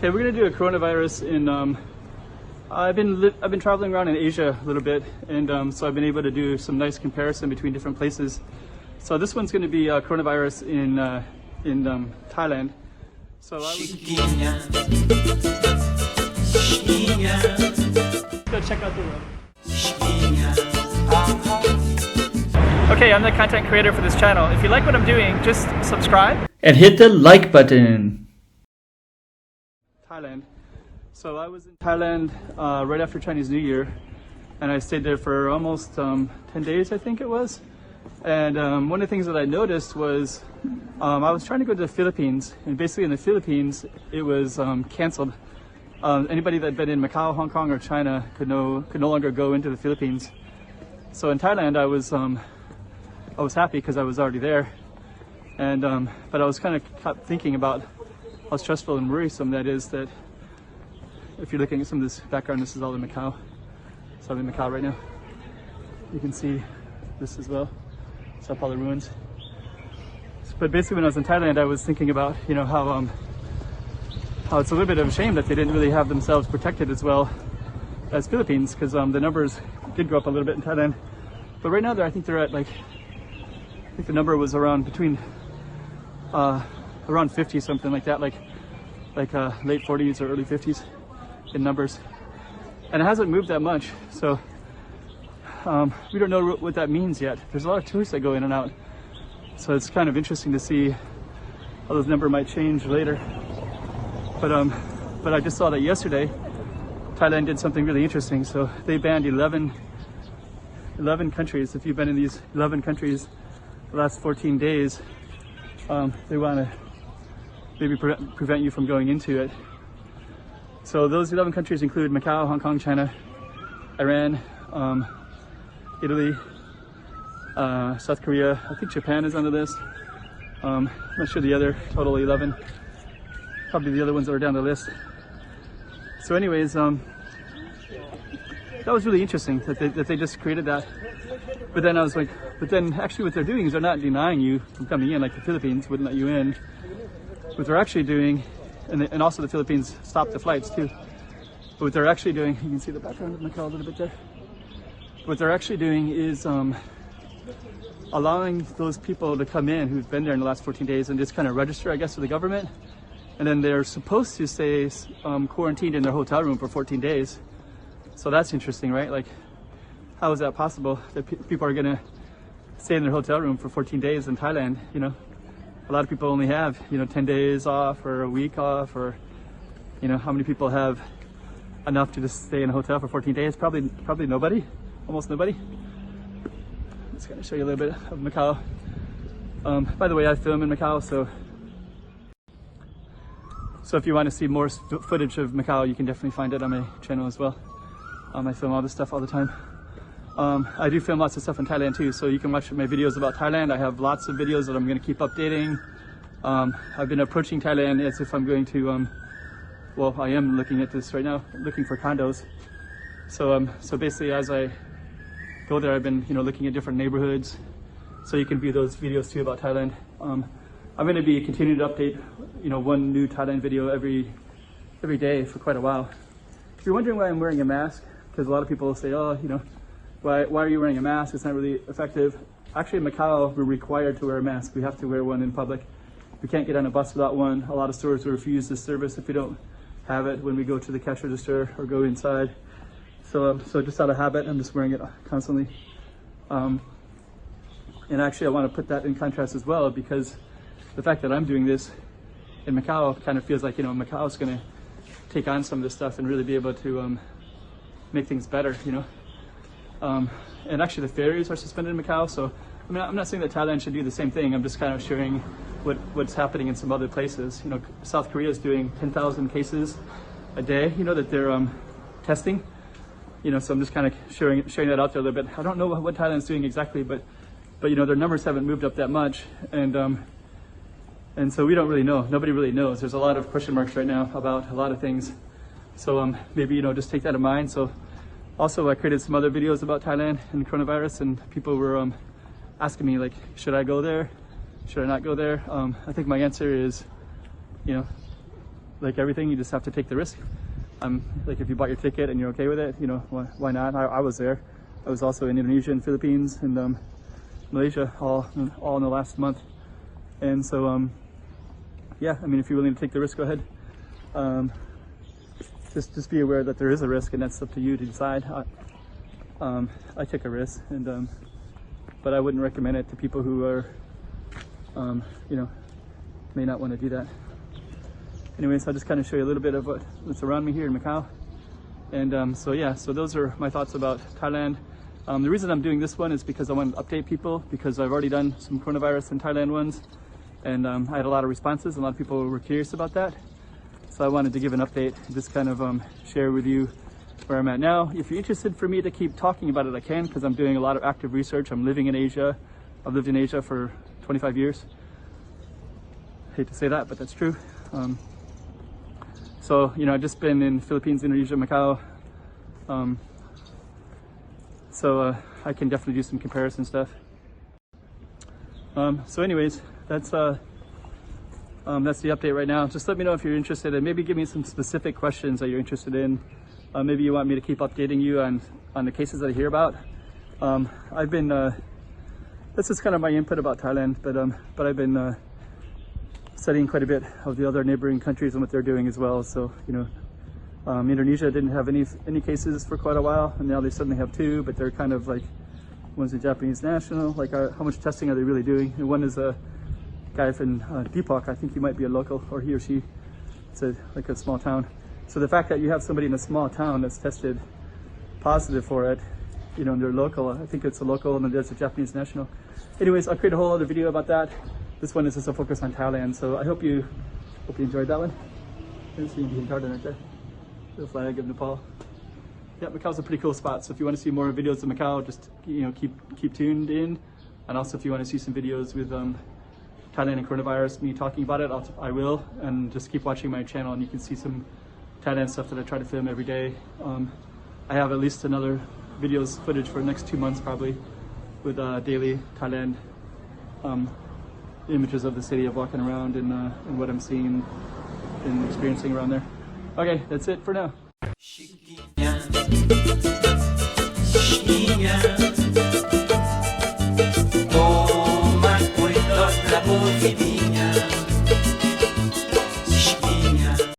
Okay, we're gonna do a coronavirus in. I've been traveling around in Asia a little bit, and so I've been able to do some nice comparison between different places. So this one's going to be coronavirus in Thailand. So I was go check out the road. Okay, I'm the content creator for this channel. If you like what I'm doing, just subscribe and hit the like button. Thailand. So I was in Thailand right after Chinese New Year, and I stayed there for almost 10 days, I think it was. And one of the things that I noticed was I was trying to go to the Philippines, and basically in the Philippines it was canceled. Anybody that had been in Macau, Hong Kong, or China could no longer go into the Philippines. So in Thailand I was happy because I was already there, and but I was kind of kept thinking about how stressful and worrisome that is. That if you're looking at some of this background, this is all in Macau. So I'm in Macau right now. You can see this as well. It's up all the ruins. But basically, when I was in Thailand, I was thinking about how it's a little bit of a shame that they didn't really have themselves protected as well as Philippines, because the numbers did go up a little bit in Thailand. But right now, I think they're at I think the number was around between around 50, something like that, like late 40s or early 50s in numbers, and it hasn't moved that much. So we don't know what that means yet. There's a lot of tourists that go in and out, so it's kind of interesting to see how those numbers might change later. But I just saw that yesterday Thailand did something really interesting. So they banned 11 countries. If you've been in these 11 countries the last 14 days, they want to maybe prevent you from going into it. So those 11 countries include Macau, Hong Kong, China, Iran, Italy, South Korea. I think Japan is on the list. I'm not sure the other total 11. Probably the other ones that are down the list. So anyways, that was really interesting that they just created that. But then I was like, but then actually what they're doing is they're not denying you from coming in, like the Philippines wouldn't let you in. What they're actually doing, and also the Philippines stopped the flights too. But what they're actually doing, you can see the background of Macau a little bit there. What they're actually doing is allowing those people to come in who've been there in the last 14 days and just kind of register, I guess, with the government. And then they're supposed to stay quarantined in their hotel room for 14 days. So that's interesting, right? Like, how is that possible that people are gonna stay in their hotel room for 14 days in Thailand? A lot of people only have 10 days off or a week off, or how many people have enough to just stay in a hotel for 14 days? Probably nobody, almost nobody. I'm just gonna show you a little bit of Macau. By the way, I film in Macau, so if you want to see more footage of Macau, you can definitely find it on my channel as well. I film all this stuff all the time. I do film lots of stuff in Thailand too, so you can watch my videos about Thailand. I have lots of videos that I'm going to keep updating. I've been approaching Thailand as if I'm going to, well, I am looking at this right now, looking for condos. So basically as I go there, I've been, looking at different neighborhoods, so you can view those videos too about Thailand. I'm going to be continuing to update, one new Thailand video every day for quite a while. If you're wondering why I'm wearing a mask, because a lot of people will say, oh, why are you wearing a mask? It's not really effective. Actually, in Macau, we're required to wear a mask. We have to wear one in public. We can't get on a bus without one. A lot of stores will refuse this service if we don't have it when we go to the cash register or go inside. So just out of habit, I'm just wearing it constantly. And actually, I want to put that in contrast as well, because the fact that I'm doing this in Macau kind of feels like, Macau is going to take on some of this stuff and really be able to make things better, and actually the ferries are suspended in Macau, so I'm not saying that Thailand should do the same thing. I'm just kind of sharing what's happening in some other places. South Korea is doing 10,000 cases a day, that they're testing. So I'm just kind of sharing that out there a little bit. I don't know what Thailand's doing exactly, but their numbers haven't moved up that much, and so we don't really know. Nobody really knows. There's a lot of question marks right now about a lot of things. So maybe just take that in mind. So also I created some other videos about Thailand and coronavirus, and people were asking me, like, should I go there? Should I not go there? I think my answer is, like everything, you just have to take the risk. Like if you bought your ticket and you're okay with it, you know, why not? I was there. I was also in Indonesia and Philippines and Malaysia all in the last month. And so, yeah, I mean, if you're willing to take the risk, go ahead. Just be aware that there is a risk, and that's up to you to decide. I took a risk, and but I wouldn't recommend it to people who are, you know, may not want to do that. Anyways, I'll just kind of show you a little bit of what's around me here in Macau. And so yeah, so those are my thoughts about Thailand. The reason I'm doing this one is because I want to update people, because I've already done some coronavirus in Thailand ones, and I had a lot of responses. A lot of people were curious about that. So I wanted to give an update, just kind of share with you where I'm at now. If you're interested for me to keep talking about it, I can, because I'm doing a lot of active research. I'm living in Asia. I've lived in Asia for 25 years. Hate to say that, but that's true. So, you know, I've just been in Philippines, Indonesia, Macau. So I can definitely do some comparison stuff. So anyways, that's the update right now. Just let me know if you're interested, and maybe give me some specific questions that you're interested in. Maybe you want me to keep updating you on the cases that I hear about. I've been, this is kind of my input about Thailand, but I've been studying quite a bit of the other neighboring countries and what they're doing as well. So, you know, Indonesia didn't have any cases for quite a while, and now they suddenly have 2, but they're kind of like, one's a Japanese national, like how much testing are they really doing? And one is a guy from Depok, I think he might be a local, or he or she, it's like a small town. So the fact that you have somebody in a small town that's tested positive for it, you know, and they're local, I think it's a local, and then there's a Japanese national. Anyways, I'll create a whole other video about that. This one is just a focus on Thailand, so I hope you enjoyed that one. You can see the garden right there. The flag of Nepal. Yeah, Macau's a pretty cool spot. So if you want to see more videos of Macau, just, you know, keep tuned in. And also if you want to see some videos with Thailand and coronavirus, me talking about it, I will. And just keep watching my channel, and you can see some Thailand stuff that I try to film every day. I have at least another videos footage for the next 2 months probably, with daily Thailand images of the city of walking around and what I'm seeing and experiencing around there. Okay, that's it for now.